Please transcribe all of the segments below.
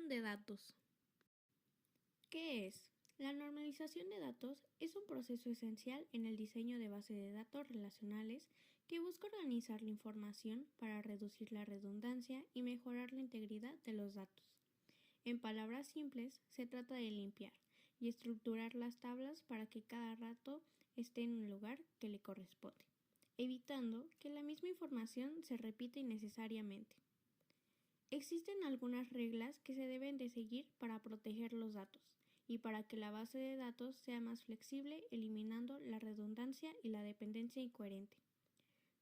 de datos. ¿Qué es? La normalización de datos es un proceso esencial en el diseño de bases de datos relacionales que busca organizar la información para reducir la redundancia y mejorar la integridad de los datos. En palabras simples, se trata de limpiar y estructurar las tablas para que cada dato esté en un lugar que le corresponde, evitando que la misma información se repita innecesariamente. Existen algunas reglas que se deben de seguir para proteger los datos y para que la base de datos sea más flexible, eliminando la redundancia y la dependencia incoherente.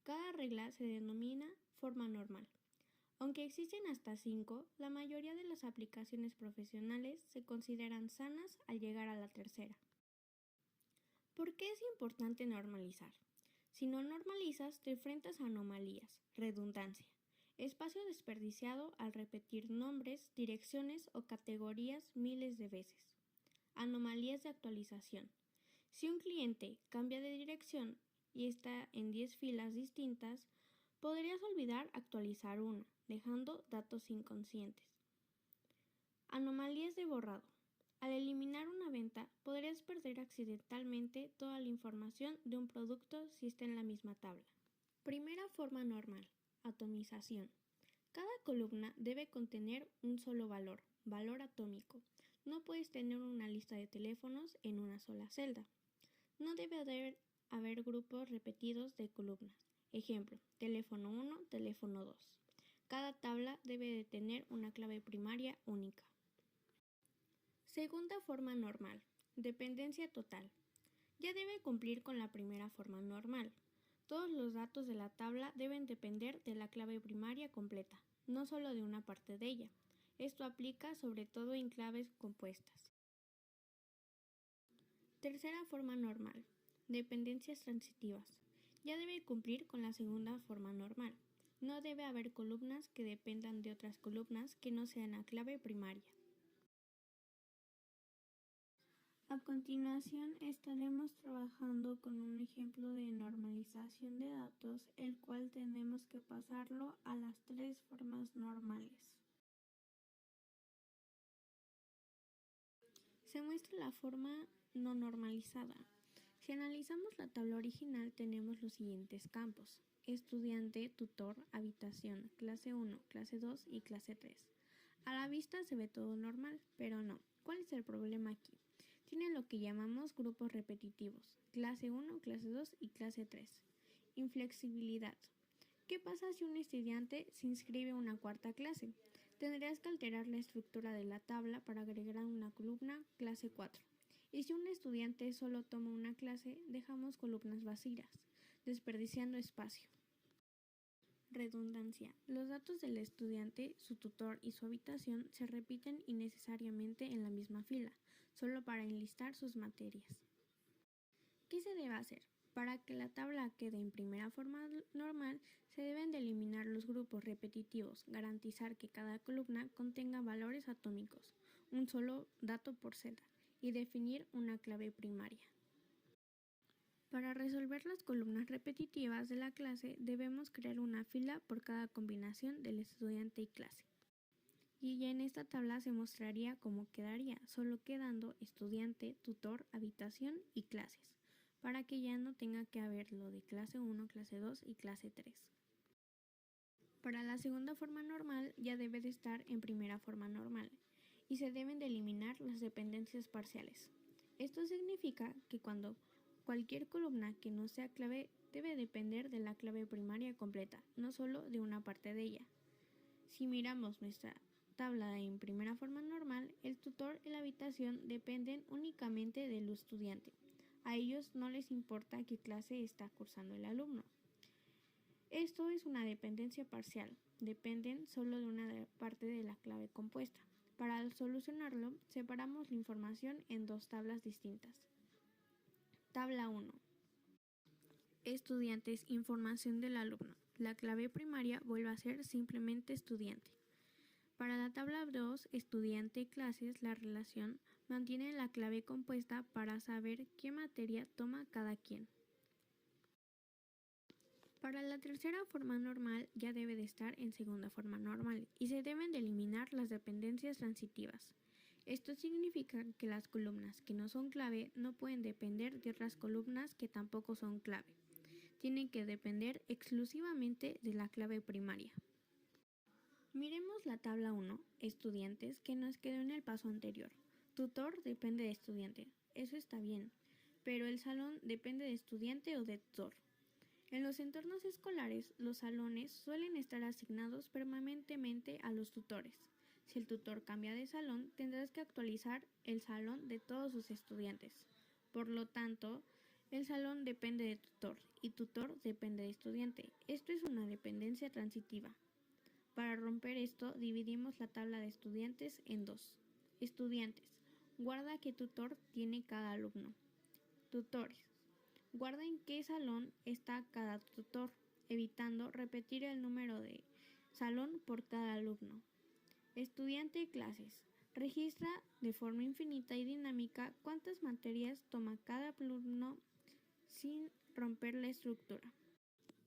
Cada regla se denomina forma normal. Aunque existen hasta 5, la mayoría de las aplicaciones profesionales se consideran sanas al llegar a la tercera. ¿Por qué es importante normalizar? Si no normalizas, te enfrentas a anomalías, redundancia, espacio desperdiciado al repetir nombres, direcciones o categorías miles de veces. Anomalías de actualización. Si un cliente cambia de dirección y está en 10 filas distintas, podrías olvidar actualizar una, dejando datos inconscientes. Anomalías de borrado. Al eliminar una venta, podrías perder accidentalmente toda la información de un producto si está en la misma tabla. Primera forma normal. Atomización. Cada columna debe contener un solo valor atómico. No puedes tener una lista de teléfonos en una sola celda. No debe haber grupos repetidos de columnas. Ejemplo, teléfono 1, teléfono 2. Cada tabla debe de tener una clave primaria única. Segunda forma normal. Dependencia total. Ya debe cumplir con la primera forma normal. Todos los datos de la tabla deben depender de la clave primaria completa, no solo de una parte de ella. Esto aplica sobre todo en claves compuestas. Tercera forma normal. Dependencias transitivas. Ya debe cumplir con la segunda forma normal. No debe haber columnas que dependan de otras columnas que no sean la clave primaria. A continuación estaremos trabajando con un ejemplo de normalización de datos, el cual tenemos que pasarlo a las 3 formas normales. Se muestra la forma no normalizada. Si analizamos la tabla original tenemos los siguientes campos: estudiante, tutor, habitación, clase 1, clase 2 y clase 3. A la vista se ve todo normal, pero no. ¿Cuál es el problema aquí? Tiene lo que llamamos grupos repetitivos, clase 1, clase 2 y clase 3. Inflexibilidad. ¿Qué pasa si un estudiante se inscribe a una cuarta clase? Tendrías que alterar la estructura de la tabla para agregar a una columna clase 4. Y si un estudiante solo toma una clase, dejamos columnas vacías, desperdiciando espacio. Redundancia. Los datos del estudiante, su tutor y su habitación se repiten innecesariamente en la misma fila, solo para enlistar sus materias. ¿Qué se debe hacer? Para que la tabla quede en primera forma normal, se deben de eliminar los grupos repetitivos, garantizar que cada columna contenga valores atómicos, un solo dato por celda, y definir una clave primaria. Para resolver las columnas repetitivas de la clase, debemos crear una fila por cada combinación del estudiante y clase. Y ya en esta tabla se mostraría cómo quedaría, solo quedando estudiante, tutor, habitación y clases, para que ya no tenga que haber lo de clase 1, clase 2 y clase 3. Para la segunda forma normal ya debe de estar en primera forma normal, y se deben de eliminar las dependencias parciales. Esto significa que cuando cualquier columna que no sea clave debe depender de la clave primaria completa, no solo de una parte de ella. Si miramos nuestra tabla en primera forma normal, el tutor y la habitación dependen únicamente del estudiante. A ellos no les importa qué clase está cursando el alumno. Esto es una dependencia parcial, dependen solo de una parte de la clave compuesta. Para solucionarlo, separamos la información en 2 tablas distintas. Tabla 1. Estudiantes, información del alumno. La clave primaria vuelve a ser simplemente estudiante. Para la tabla 2, estudiante y clases, la relación mantiene la clave compuesta para saber qué materia toma cada quien. Para la tercera forma normal ya debe de estar en segunda forma normal y se deben de eliminar las dependencias transitivas. Esto significa que las columnas que no son clave no pueden depender de otras columnas que tampoco son clave. Tienen que depender exclusivamente de la clave primaria. Miremos la tabla 1, estudiantes, que nos quedó en el paso anterior. Tutor depende de estudiante, eso está bien, pero el salón depende de estudiante o de tutor. En los entornos escolares, los salones suelen estar asignados permanentemente a los tutores. Si el tutor cambia de salón, tendrás que actualizar el salón de todos sus estudiantes. Por lo tanto, el salón depende de tutor y tutor depende de estudiante. Esto es una dependencia transitiva. Para romper esto, dividimos la tabla de estudiantes en dos. Estudiantes. Guarda qué tutor tiene cada alumno. Tutores. Guarda en qué salón está cada tutor, evitando repetir el número de salón por cada alumno. Estudiante y clases. Registra de forma infinita y dinámica cuántas materias toma cada alumno sin romper la estructura.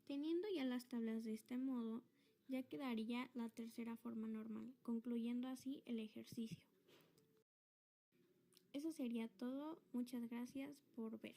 Teniendo ya las tablas de este modo, ya quedaría la tercera forma normal, concluyendo así el ejercicio. Eso sería todo. Muchas gracias por ver.